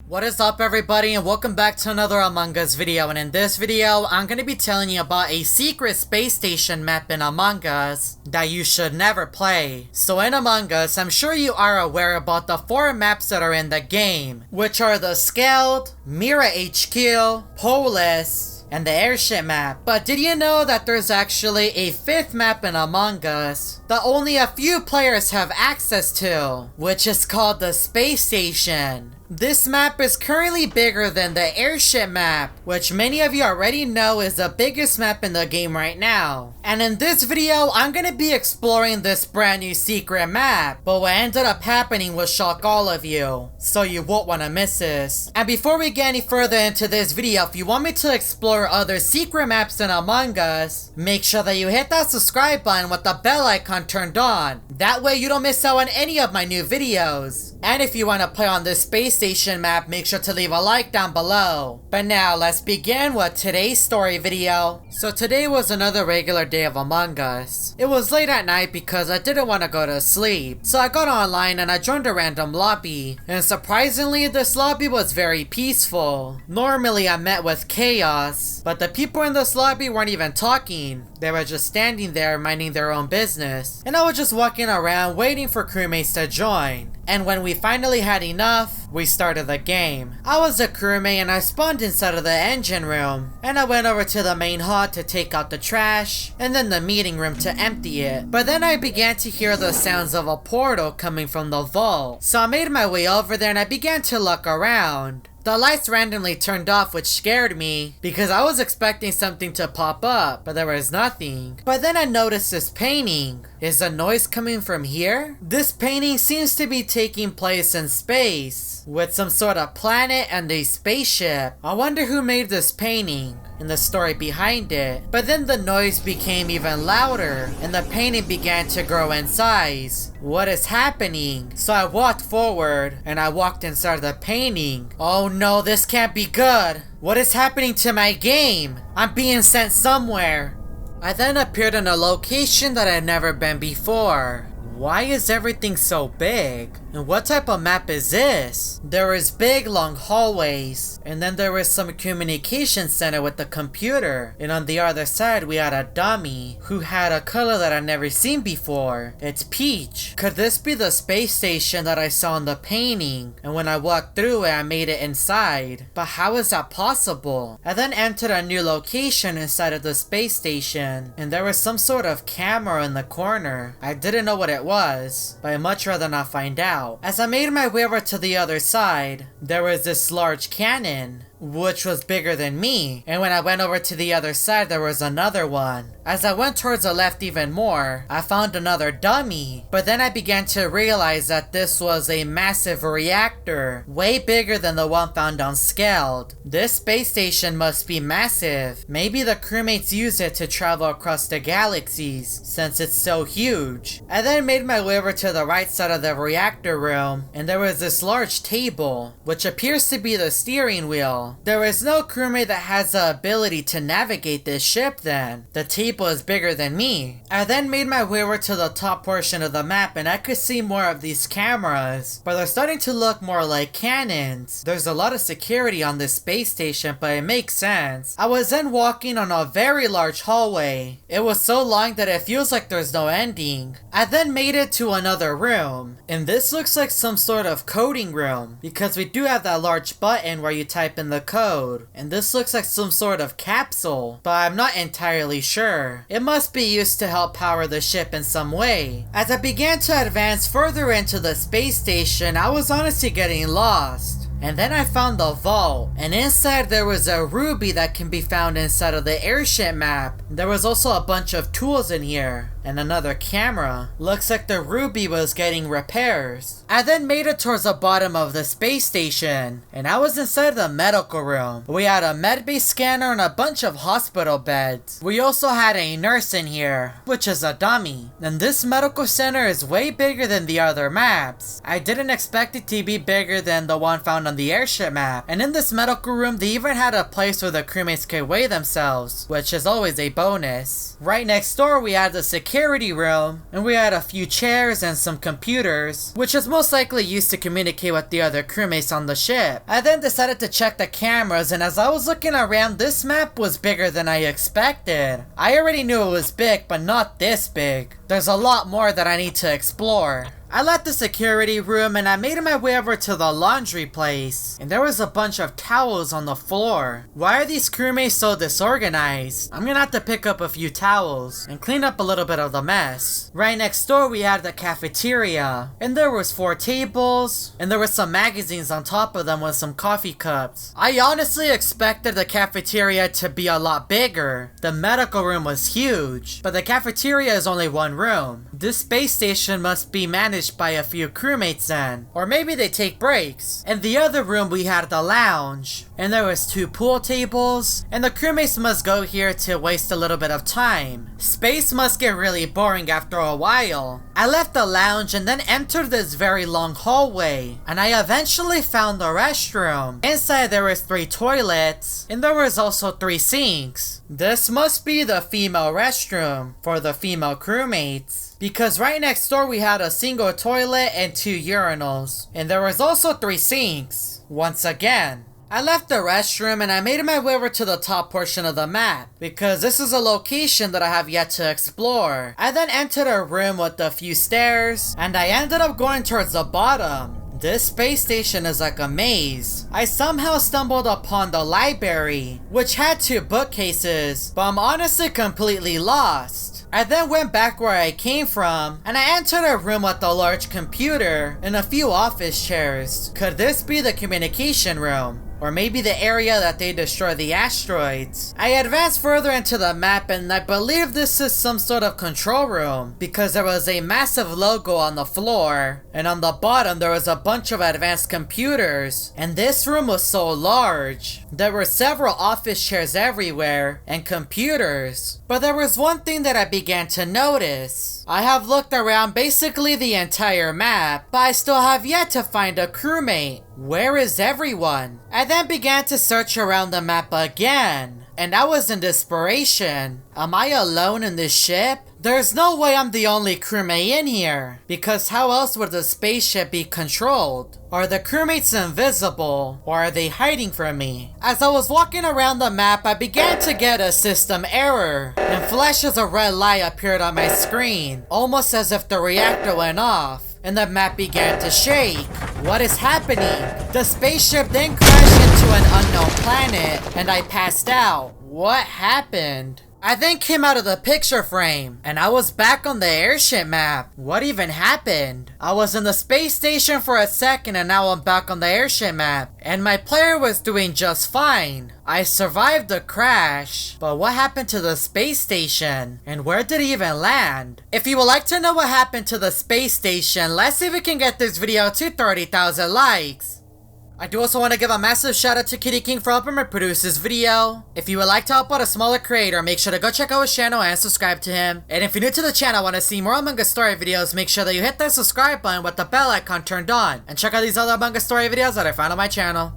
What is up everybody, and welcome back to another Among Us video. And in this video, I'm going to be telling you about a secret space station map in Among Us that you should never play. So in Among Us, I'm sure you are aware about the 4 maps that are in the game, which are the Skeld, Mira HQ, Polis, and the airship map. But did you know that there's actually a 5th map in Among Us that only a few players have access to, which is called the space station? This map is currently bigger than the airship map, which many of you already know is the biggest map in the game right now. And in this video, I'm gonna be exploring this brand new secret map, but what ended up happening will shock all of you, so you won't wanna miss this. And before we get any further into this video, if you want me to explore other secret maps in Among Us, make sure that you hit that subscribe button with the bell icon turned on. That way you don't miss out on any of my new videos. And if you want to play on this space station map, make sure to leave a like down below. But now let's begin with today's story video. So today was another regular day of Among Us. It was late at night because I didn't want to go to sleep. So I got online and I joined a random lobby. And surprisingly, this lobby was very peaceful. Normally I'm met with chaos, but the people in this lobby weren't even talking. They were just standing there minding their own business. And I was just walking around waiting for crewmates to join. And when we finally had enough, we started the game. I was a crewmate and I spawned inside of the engine room. And I went over to the main hall to take out the trash, and then the meeting room to empty it. But then I began to hear the sounds of a portal coming from the vault. So I made my way over there and I began to look around. The lights randomly turned off, which scared me because I was expecting something to pop up, but there was nothing. But then I noticed this painting. Is the noise coming from here? This painting seems to be taking place in space, with some sort of planet and a spaceship. I wonder who made this painting and the story behind it. But then the noise became even louder and the painting began to grow in size. What is happening? So I walked forward and I walked inside the painting. Oh no, this can't be good. What is happening to my game? I'm being sent somewhere. I then appeared in a location that I've never been before. Why is everything so big? And what type of map is this? There is big long hallways, and then there is some communication center with the computer. And on the other side we had a dummy who had a color that I've never seen before. It's peach. Could this be the space station that I saw in the painting? And when I walked through it, I made it inside. But how is that possible? I then entered a new location inside of the space station, and there was some sort of camera in the corner. I didn't know what it was, but I'd much rather not find out. As I made my way over to the other side, there was this large cannon, which was bigger than me. And when I went over to the other side, there was another one. As I went towards the left even more, I found another dummy. But then I began to realize that this was a massive reactor, way bigger than the one found on Skeld. This space station must be massive. Maybe the crewmates use it to travel across the galaxies, since it's so huge. I then made my way over to the right side of the reactor room, and there was this large table, which appears to be the steering wheel. There is no crewmate that has the ability to navigate this ship then. The table is bigger than me. I then made my way over to the top portion of the map and I could see more of these cameras, but they're starting to look more like cannons. There's a lot of security on this space station, but it makes sense. I was then walking on a very large hallway. It was so long that it feels like there's no ending. I then made it to another room, and this looks like some sort of coding room because we do have that large button where you type in the code, and this looks like some sort of capsule, but I'm not entirely sure. It must be used to help power the ship in some way. As I began to advance further into the space station, I was honestly getting lost. And then I found the vault, and inside there was a ruby that can be found inside of the airship map. There was also a bunch of tools in here, and another camera. Looks like the ruby was getting repairs. I then made it towards the bottom of the space station, and I was inside the medical room. We had a medbay scanner and a bunch of hospital beds. We also had a nurse in here, which is a dummy. And this medical center is way bigger than the other maps. I didn't expect it to be bigger than the one found on the airship map. And in this medical room, they even had a place where the crewmates could weigh themselves, which is always a bonus. Right next door we had the security room, and we had a few chairs and some computers, which was most likely used to communicate with the other crewmates on the ship. I then decided to check the cameras, and as I was looking around, this map was bigger than I expected. I already knew it was big, but not this big. There's a lot more that I need to explore. I left the security room and I made my way over to the laundry place, and there was a bunch of towels on the floor. Why are these crewmates so disorganized? I'm gonna have to pick up a few towels and clean up a little bit of the mess. Right next door we had the cafeteria, and there was 4 tables, and there were some magazines on top of them with some coffee cups. I honestly expected the cafeteria to be a lot bigger. The medical room was huge, but the cafeteria is only one room. This space station must be managed by a few crewmates then, or maybe they take breaks. In the other room we had the lounge, and there was 2 pool tables, and the crewmates must go here to waste a little bit of time. Space must get really boring after a while. I left the lounge and then entered this very long hallway, and I eventually found the restroom. Inside there was 3 toilets, and there was also 3 sinks. This must be the female restroom for the female crewmates, because right next door we had a single toilet and 2 urinals, and there was also 3 sinks. Once again, I left the restroom and I made my way over to the top portion of the map, because this is a location that I have yet to explore. I then entered a room with a few stairs, and I ended up going towards the bottom. This space station is like a maze. I somehow stumbled upon the library, which had 2 bookcases, but I'm honestly completely lost. I then went back where I came from, and I entered a room with a large computer and a few office chairs. Could this be the communication room? Or maybe the area that they destroy the asteroids. I advanced further into the map and I believe this is some sort of control room, because there was a massive logo on the floor, and on the bottom there was a bunch of advanced computers, and this room was so large. There were several office chairs everywhere and computers, but there was one thing that I began to notice. I have looked around basically the entire map, but I still have yet to find a crewmate. Where is everyone? I then began to search around the map again, and I was in desperation. Am I alone in this ship? There's no way I'm the only crewmate in here, because how else would the spaceship be controlled? Are the crewmates invisible, or are they hiding from me? As I was walking around the map, I began to get a system error, and flashes of red light appeared on my screen, almost as if the reactor went off, and the map began to shake. What is happening? The spaceship then crashed into an unknown planet, and I passed out. What happened? I then came out of the picture frame, and I was back on the airship map. What even happened? I was in the space station for a second, and now I'm back on the airship map, and my player was doing just fine. I survived the crash, but what happened to the space station? And where did it even land? If you would like to know what happened to the space station, let's see if we can get this video to 30,000 likes. I do also want to give a massive shout out to Kitty King for helping me produce this video. If you would like to help out a smaller creator, make sure to go check out his channel and subscribe to him. And if you're new to the channel and want to see more Among Us story videos, make sure that you hit that subscribe button with the bell icon turned on. And check out these other Among Us story videos that I found on my channel.